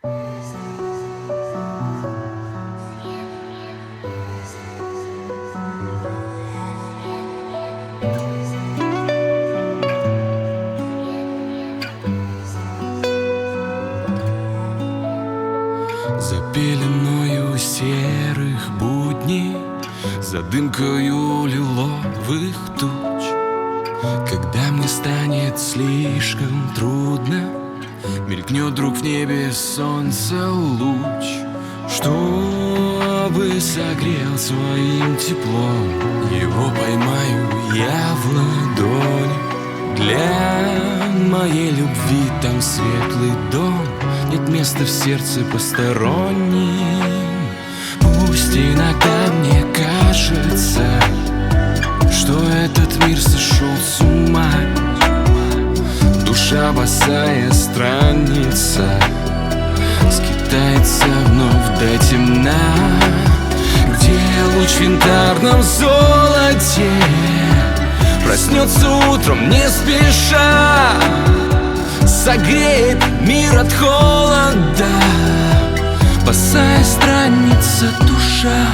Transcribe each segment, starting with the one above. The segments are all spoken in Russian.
За пеленою серых будней, за дымкою лиловых туч, когда мне станет слишком трудно, мелькнет вдруг в небе солнца луч, чтобы согрел своим теплом. Его поймаю я в ладони. Для моей любви там светлый дом, нет места в сердце посторонним. Пусть иногда мне кажется, что этот мир сошел с ума. Душа босая странница скитается вновь до темна, где луч в янтарном золоте проснется утром не спеша, согреет мир от холода, босая странница душа.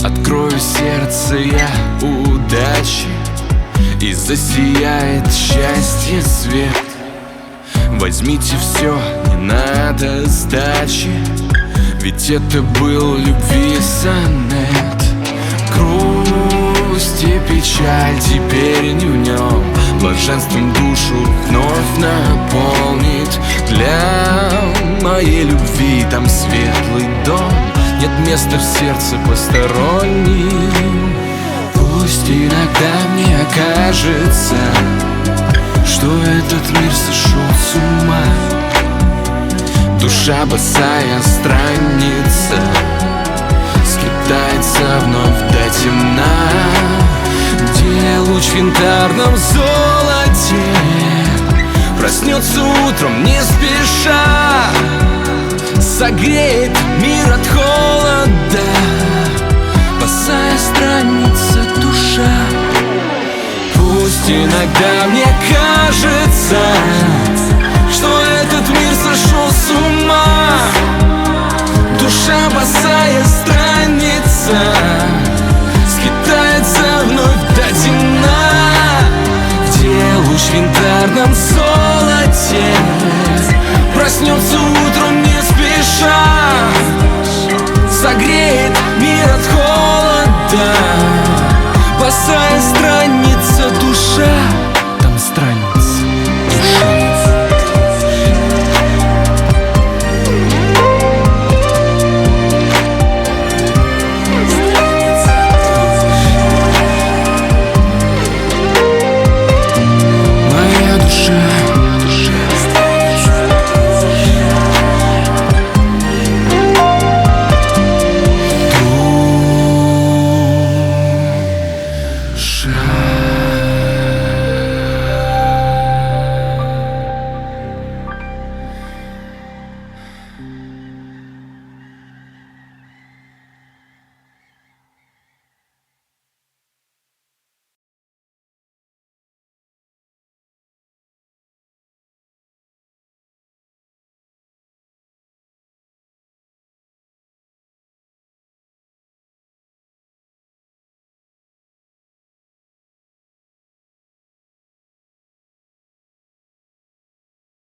Открою сердце я удачи, и засияет счастье свет. Возьмите все, не надо сдачи, ведь это был любви сонет. Грусть и печаль теперь не в нем, блаженством душу вновь наполнит. Для моей любви там светлый дом, нет места в сердце посторонним. Пусть иногда мне кажется, что этот мир сошел с ума. Душа босая странница скитается вновь до темна, где луч в янтарном золоте проснется утром не спеша, согреет мир от холода, босая странница душа. Пусть иногда мне кажется, что этот мир сошел с ума. Душа босая странница скитается вновь до темна, где луч в янтарном золоте проснется